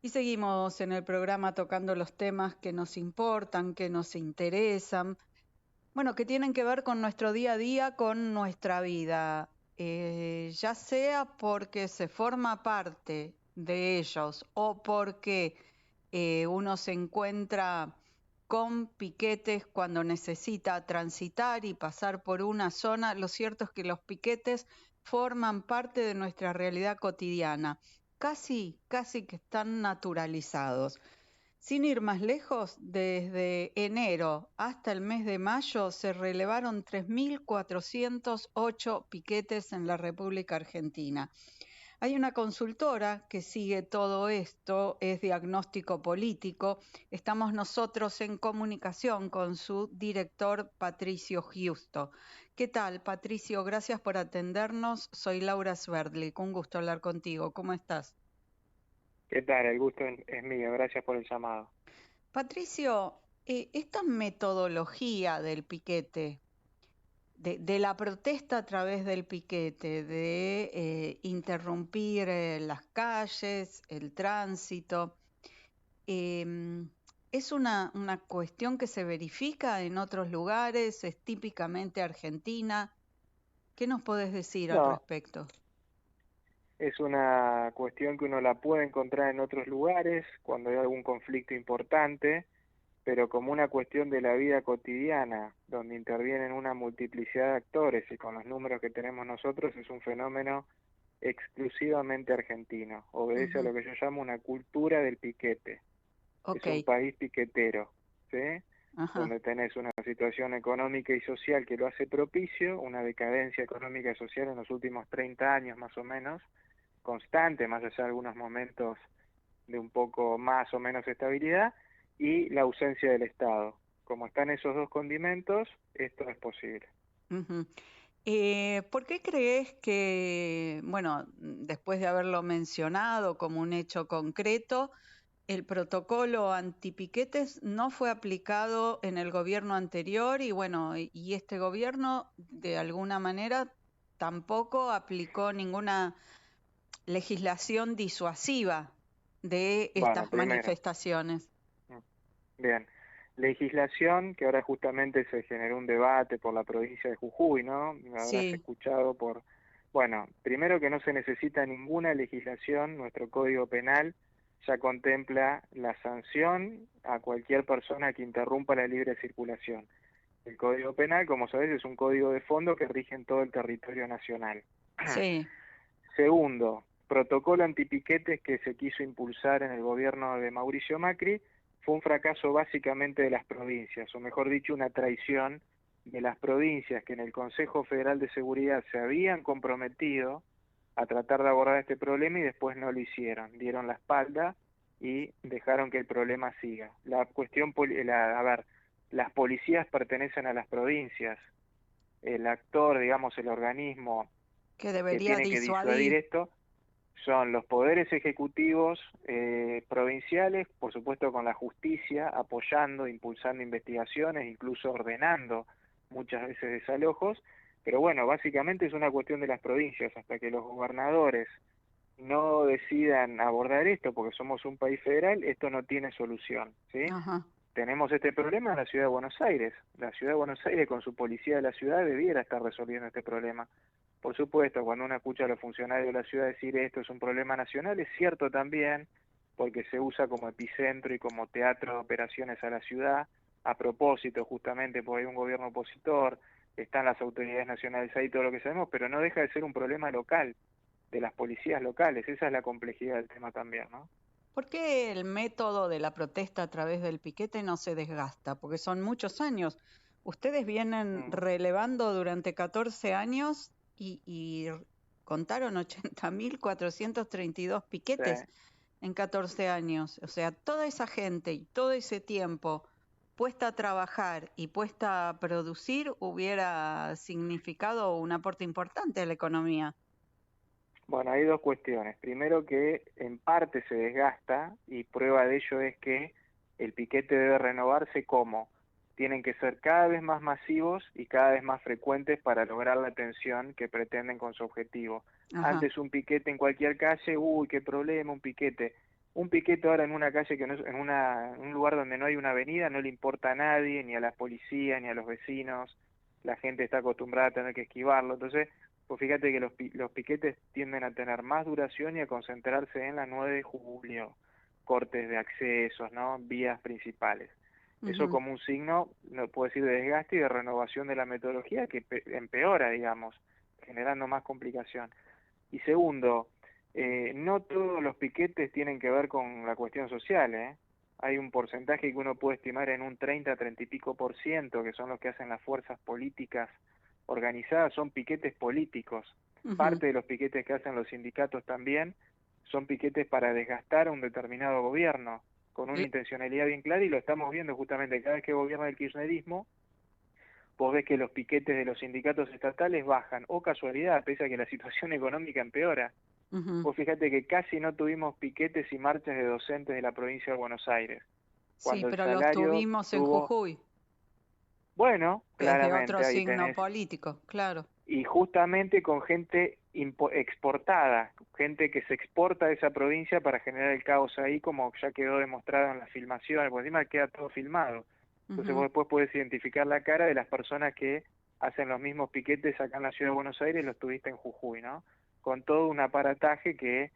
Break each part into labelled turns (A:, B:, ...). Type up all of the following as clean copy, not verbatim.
A: Y seguimos en el programa tocando los temas que nos importan, que nos interesan, bueno, que tienen que ver con nuestro día a día, con nuestra vida, ya sea porque se forma parte de ellos o porque uno se encuentra con piquetes cuando necesita transitar y pasar por una zona. Lo cierto es que los piquetes forman parte de nuestra realidad cotidiana, casi que están naturalizados. Sin ir más lejos, desde enero hasta el mes de mayo se relevaron 3.408 piquetes en la República Argentina. Hay una consultora que sigue todo esto, es Diagnóstico Político. Estamos nosotros en comunicación con su director, Patricio Giusto. ¿Qué tal, Patricio? Gracias por atendernos. Soy Laura Sverdlik. Un gusto hablar contigo. ¿Cómo estás?
B: ¿Qué tal? El gusto es mío, gracias por el llamado.
A: Patricio, esta metodología del piquete, de la protesta a través del piquete, de interrumpir las calles, el tránsito, em, ¿es una cuestión que se verifica en otros lugares? ¿Es típicamente argentina? ¿Qué nos podés decir al
B: No,
A: respecto?
B: es una cuestión que uno la puede encontrar en otros lugares cuando hay algún conflicto importante, pero como una cuestión de la vida cotidiana, donde intervienen una multiplicidad de actores y con los números que tenemos nosotros es un fenómeno exclusivamente argentino. Obedece a
A: Ujú.
B: lo que yo llamo una cultura del piquete.
A: Ok,
B: Es un país piquetero, ¿sí?
A: ajá.
B: Donde tenés una situación económica y social que lo hace propicio, una decadencia económica y social en los últimos 30 años más o menos, constante, más allá de algunos momentos de un poco más o menos estabilidad, y la ausencia del Estado. Como están esos dos condimentos, esto es posible.
A: Ujú. ¿Por qué crees que, bueno, después de haberlo mencionado como un hecho concreto, el protocolo antipiquetes no fue aplicado en el gobierno anterior y bueno, y este gobierno de alguna manera tampoco aplicó ninguna legislación disuasiva de
B: Bueno,
A: estas
B: primero,
A: manifestaciones?
B: mm, bien, legislación, que ahora justamente se generó un debate por la provincia de Jujuy, ¿no? Habrás
A: Sí,
B: escuchado por... Bueno, primero que no se necesita ninguna legislación, nuestro Código Penal ya contempla la sanción a cualquier persona que interrumpa la libre circulación. El Código Penal, como sabés, es un código de fondo que rige en todo el territorio nacional.
A: sí,
B: Segundo, protocolo antipiquetes que se quiso impulsar en el gobierno de Mauricio Macri fue un fracaso básicamente de las provincias, o mejor dicho, una traición de las provincias que en el Consejo Federal de Seguridad se habían comprometido a tratar de abordar este problema y después no lo hicieron, dieron la espalda y dejaron que el problema siga. La cuestión, a ver, las policías pertenecen a las provincias, el actor, digamos, el organismo
A: que
B: que
A: debería
B: tiene que disuadir
A: disuadir.
B: esto son los poderes ejecutivos provinciales, por supuesto con la justicia, apoyando, impulsando investigaciones, incluso ordenando muchas veces desalojos, pero bueno, básicamente es una cuestión de las provincias, hasta que los gobernadores no decidan abordar esto, porque somos un país federal, esto no tiene solución, ¿sí?
A: Ajá.
B: Tenemos este problema en la ciudad de Buenos Aires. La ciudad de Buenos Aires, con su policía de la ciudad, debiera estar resolviendo este problema. Por supuesto, cuando uno escucha a los funcionarios de la ciudad decir esto es un problema nacional, es cierto también, porque se usa como epicentro y como teatro de operaciones a la ciudad, a propósito, justamente porque hay un gobierno opositor, están las autoridades nacionales ahí, todo lo que sabemos, pero no deja de ser un problema local, de las policías locales. Esa es la complejidad del tema también, ¿no?
A: ¿Por qué el método de la protesta a través del piquete no se desgasta? Porque son muchos años. Ustedes vienen
B: Mm,
A: relevando durante 14 años y contaron 80.432
B: sí.
A: piquetes en 14 años. O sea, toda esa gente y todo ese tiempo puesta a trabajar y puesta a producir hubiera significado un aporte importante a la economía.
B: Bueno, hay dos cuestiones. Primero que en parte se desgasta y prueba de ello es que el piquete debe renovarse como tienen que ser cada vez más masivos y cada vez más frecuentes para lograr la atención que pretenden con su objetivo.
A: Ajá,
B: Antes un piquete en cualquier calle, uy, qué problema, un piquete. Un piquete ahora en una calle que no es, en un lugar donde no hay una avenida, no le importa a nadie, ni a la policía, ni a los vecinos, la gente está acostumbrada a tener que esquivarlo, entonces, pues fíjate que los piquetes tienden a tener más duración y a concentrarse en la 9 de julio, cortes de accesos, ¿no? Vías principales. Eso
A: Ujú.
B: como un signo, no puedo decir, de desgaste y de renovación de la metodología que empeora, digamos, generando más complicación. Y segundo, no todos los piquetes tienen que ver con la cuestión social, ¿eh? Hay un porcentaje que uno puede estimar en un 30 y pico por ciento, que son los que hacen las fuerzas políticas organizadas, son piquetes políticos.
A: Ujú.
B: Parte de los piquetes que hacen los sindicatos también son piquetes para desgastar a un determinado gobierno, con una
A: Cl-
B: intencionalidad bien clara, y lo estamos viendo justamente cada vez que gobierna el kirchnerismo. Vos ves que los piquetes de los sindicatos estatales bajan, o casualidad, pese a que la situación económica empeora.
A: Ujú.
B: Vos fíjate que casi no tuvimos piquetes y marchas de docentes de la provincia de Buenos Aires,
A: Sí,
B: cuando el
A: pero los
B: salario
A: tuvimos en
B: tuvo,
A: Jujuy,
B: bueno,
A: que es de otro
B: claramente ahí
A: signo
B: tenés,
A: político, claro.
B: y justamente con gente exportada, gente que se exporta de esa provincia para generar el caos ahí, como ya quedó demostrado en las filmaciones, porque encima queda todo filmado. Entonces vos
A: Ujú.
B: después podés identificar la cara de las personas que hacen los mismos piquetes acá en la ciudad de Buenos Aires y los tuviste en Jujuy, ¿no? Con todo un aparataje que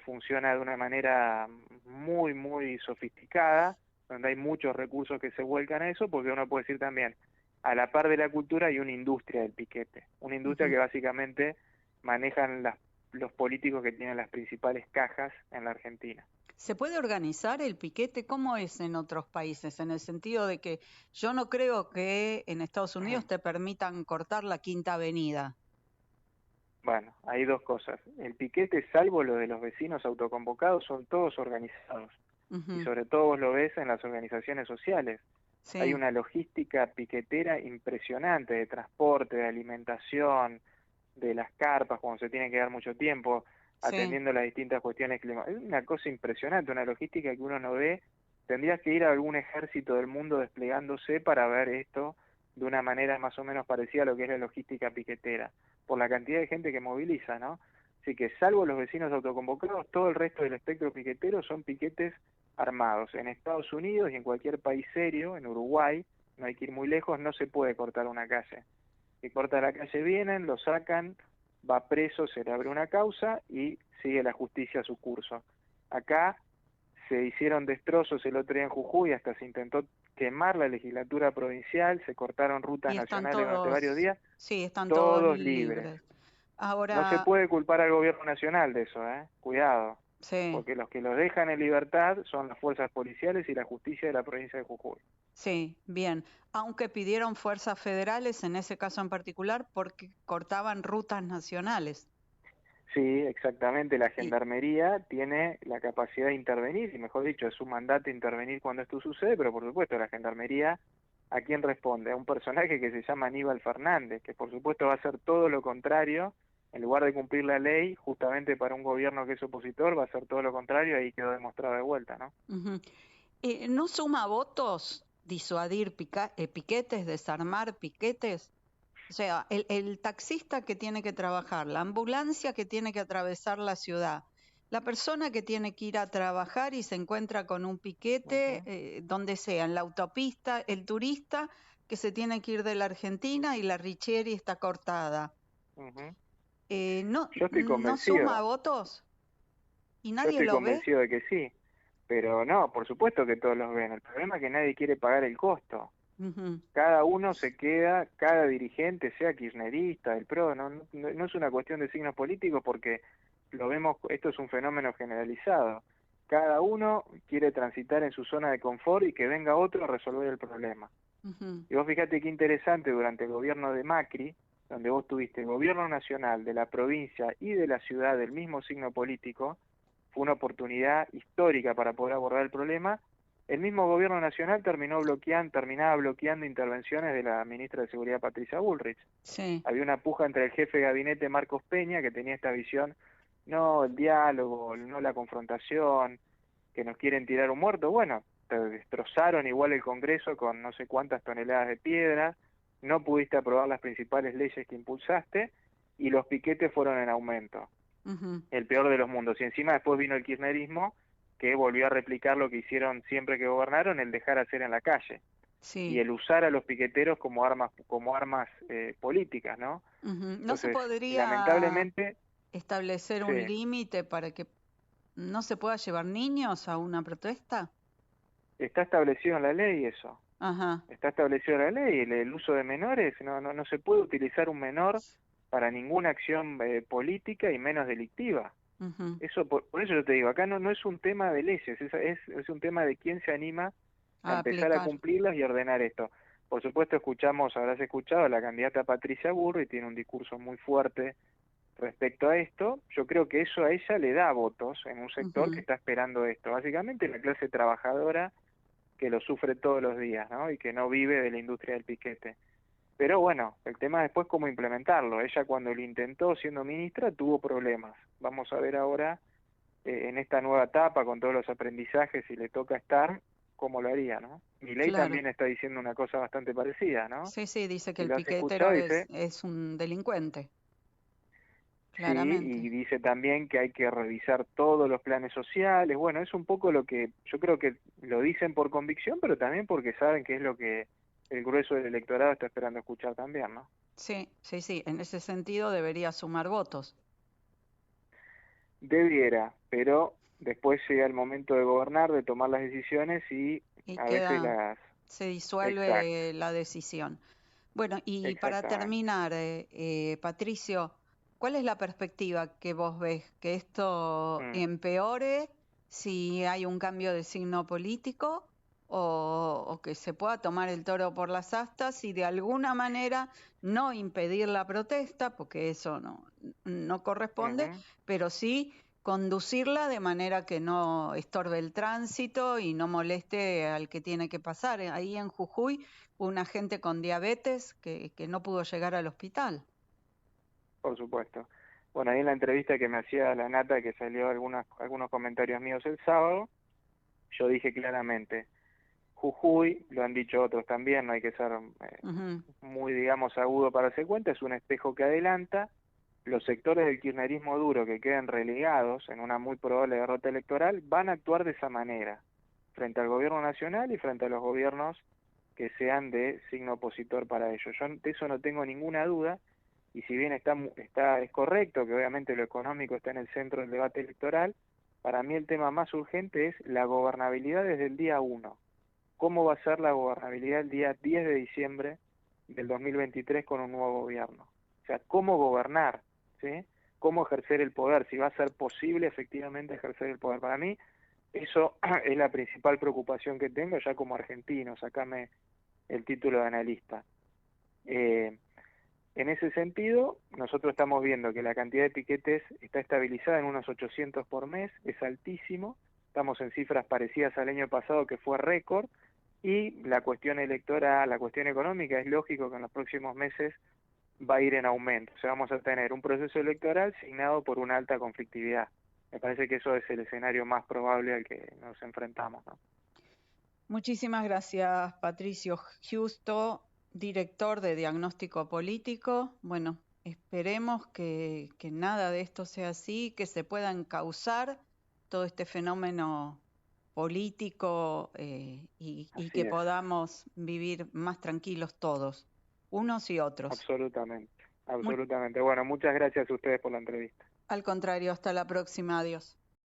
B: funciona de una manera muy, muy sofisticada, donde hay muchos recursos que se vuelcan a eso, porque uno puede decir también, a la par de la cultura hay una industria del piquete, una industria
A: Ujú.
B: que básicamente manejan los políticos que tienen las principales cajas en la Argentina.
A: ¿Se puede organizar el piquete? ¿Cómo es en otros países? En el sentido de que yo no creo que en Estados Unidos te permitan cortar la Quinta Avenida.
B: Bueno, hay dos cosas. El piquete, salvo lo de los vecinos autoconvocados, son todos organizados. Y
A: Ujú.
B: sobre todo vos lo ves en las organizaciones sociales. Hay
A: Sí,
B: una logística piquetera impresionante de transporte, de alimentación, de las carpas, cuando se tiene que dar mucho tiempo,
A: sí.
B: atendiendo las distintas cuestiones climáticas. Es una cosa impresionante, una logística que uno no ve. Tendrías que ir a algún ejército del mundo desplegándose para ver esto de una manera más o menos parecida a lo que es la logística piquetera, por la cantidad de gente que moviliza, ¿no? Así que salvo los vecinos autoconvocados, todo el resto del espectro piquetero son piquetes armados. En Estados Unidos y en cualquier país serio, en Uruguay, no hay que ir muy lejos, no se puede cortar una calle. Si corta la calle vienen, lo sacan, va preso, se le abre una causa y sigue la justicia su curso. Acá se hicieron destrozos el otro día en Jujuy, hasta se intentó quemar la legislatura provincial, se cortaron rutas
A: Y están
B: nacionales durante varios
A: todos,
B: días,
A: sí, están todos
B: todos libres.
A: libres.
B: No se
A: Ahora,
B: puede culpar al gobierno nacional de eso, ¿eh? Cuidado,
A: sí,
B: porque los que los dejan en libertad son las fuerzas policiales y la justicia de la provincia de Jujuy.
A: sí, bien. Aunque pidieron fuerzas federales, en ese caso en particular, porque cortaban rutas nacionales.
B: Sí, exactamente, la
A: Y,
B: gendarmería tiene la capacidad de intervenir, y mejor dicho, es su mandato intervenir cuando esto sucede, pero por supuesto la gendarmería, ¿a quién responde? A un personaje que se llama Aníbal Fernández, que por supuesto va a hacer todo lo contrario, en lugar de cumplir la ley, justamente para un gobierno que es opositor, va a hacer todo lo contrario, ahí quedó demostrado de vuelta, ¿no?
A: ujú. ¿No suma votos disuadir piquetes, desarmar piquetes? O sea, el taxista que tiene que trabajar, la ambulancia que tiene que atravesar la ciudad, la persona que tiene que ir a trabajar y se encuentra con un piquete,
B: Ujú,
A: donde sea, en la autopista, el turista que se tiene que ir de la Argentina y la Richieri está cortada.
B: ujú.
A: ¿No,
B: Yo estoy
A: no suma
B: convencido,
A: votos? ¿Y
B: yo
A: nadie
B: estoy
A: lo ve?
B: convencido de que sí, pero no, por supuesto que todos los ven, el problema es que nadie quiere pagar el costo.
A: Ujú.
B: Cada uno se queda, cada dirigente, sea kirchnerista, del PRO, no es una cuestión de signos políticos porque lo vemos, esto es un fenómeno generalizado. Cada uno quiere transitar en su zona de confort y que venga otro a resolver el problema.
A: Ujú.
B: Y vos fíjate qué interesante, durante el gobierno de Macri, donde vos tuviste el gobierno nacional de la provincia y de la ciudad del mismo signo político, fue una oportunidad histórica para poder abordar el problema. El mismo gobierno nacional terminaba bloqueando intervenciones de la ministra de Seguridad Patricia Bullrich.
A: Sí.
B: Había una puja entre el jefe de gabinete Marcos Peña, que tenía esta visión, no el diálogo, no la confrontación, que nos quieren tirar un muerto. Bueno, te destrozaron igual el Congreso con no sé cuántas toneladas de piedra, no pudiste aprobar las principales leyes que impulsaste y los piquetes fueron en aumento.
A: Ujú.
B: El peor de los mundos. Y encima después vino el kirchnerismo que volvió a replicar lo que hicieron siempre que gobernaron, el dejar hacer en la calle y
A: Sí.
B: el usar a los piqueteros como armas políticas, ¿no?
A: Ujú. ¿No se
B: Entonces,
A: podría
B: lamentablemente,
A: establecer
B: sí,
A: un límite para que no se pueda llevar niños a una protesta?
B: está establecido en la ley eso.
A: Ajá.
B: Está establecido en la ley, el uso de menores, no se puede utilizar un menor para ninguna acción política y menos delictiva.
A: Ujú.
B: Eso por eso yo te digo, acá no es un tema de leyes, es un tema de quién se anima a
A: A
B: empezar a
A: aplicar.
B: cumplirlas y ordenar esto. Por supuesto habrás escuchado a la candidata Patricia Burri, tiene un discurso muy fuerte respecto a esto. Yo creo que eso a ella le da votos en un sector que
A: Ujú.
B: está esperando esto. Básicamente la clase trabajadora que lo sufre todos los días, ¿no? Y que no vive de la industria del piquete. Pero bueno, el tema después cómo implementarlo. Ella cuando lo intentó siendo ministra tuvo problemas. Vamos a ver ahora en esta nueva etapa con todos los aprendizajes si le toca estar, cómo lo haría, ¿no? Milei
A: Claro.
B: también está diciendo una cosa bastante parecida, ¿no?
A: Sí, sí, dice que
B: Si
A: el
B: lo has
A: piquetero
B: escuchado, dice,
A: es un delincuente,
B: sí,
A: claramente.
B: y dice también que hay que revisar todos los planes sociales. Bueno, es un poco lo que yo creo que lo dicen por convicción, pero también porque saben que es lo que el grueso del electorado está esperando escuchar también, ¿no?
A: Sí, sí, sí, en ese sentido debería sumar votos.
B: Debiera, pero después llega el momento de gobernar, de tomar las decisiones y
A: Y
B: a veces
A: queda,
B: las...
A: se
B: Exacto,
A: disuelve la decisión. Bueno, y para
B: exactamente.
A: terminar, Patricio, ¿cuál es la perspectiva que vos ves? ¿Que esto
B: Mm,
A: empeore si hay un cambio de signo político o que se pueda tomar el toro por las astas y de alguna manera no impedir la protesta, porque eso no corresponde,
B: ujú.
A: pero sí conducirla de manera que no estorbe el tránsito y no moleste al que tiene que pasar? Ahí en Jujuy una gente con diabetes que no pudo llegar al hospital.
B: Por supuesto. Bueno, ahí en la entrevista que me hacía la Nata, que salió algunos comentarios míos el sábado, yo dije claramente, Jujuy, lo han dicho otros también, no hay que ser
A: Ujú.
B: muy, digamos, agudo para hacer cuenta, es un espejo que adelanta. Los sectores del kirchnerismo duro que quedan relegados en una muy probable derrota electoral van a actuar de esa manera, frente al gobierno nacional y frente a los gobiernos que sean de signo opositor para ellos. Yo de eso no tengo ninguna duda, y si bien es correcto que obviamente lo económico está en el centro del debate electoral, para mí el tema más urgente es la gobernabilidad desde el día 1. ¿Cómo va a ser la gobernabilidad el día 10 de diciembre del 2023 con un nuevo gobierno? O sea, ¿cómo gobernar? ¿Sí? ¿Cómo ejercer el poder? Si va a ser posible efectivamente ejercer el poder. Para mí, eso es la principal preocupación que tengo ya como argentino, sacame el título de analista. Eh, en ese sentido, nosotros estamos viendo que la cantidad de piquetes está estabilizada en unos 800 por mes, es altísimo, estamos en cifras parecidas al año pasado que fue récord, y la cuestión electoral, la cuestión económica, es lógico que en los próximos meses va a ir en aumento, o sea, vamos a tener un proceso electoral signado por una alta conflictividad. Me parece que eso es el escenario más probable al que nos enfrentamos, ¿no?
A: Muchísimas gracias, Patricio Justo, director de Diagnóstico Político. Bueno, esperemos que nada de esto sea así, que se pueda encauzar todo este fenómeno político y
B: Así
A: que
B: es,
A: podamos vivir más tranquilos todos, unos y otros.
B: absolutamente,
A: Mu-
B: absolutamente. Bueno, muchas gracias a ustedes por la entrevista.
A: Al contrario, hasta la próxima. Adiós.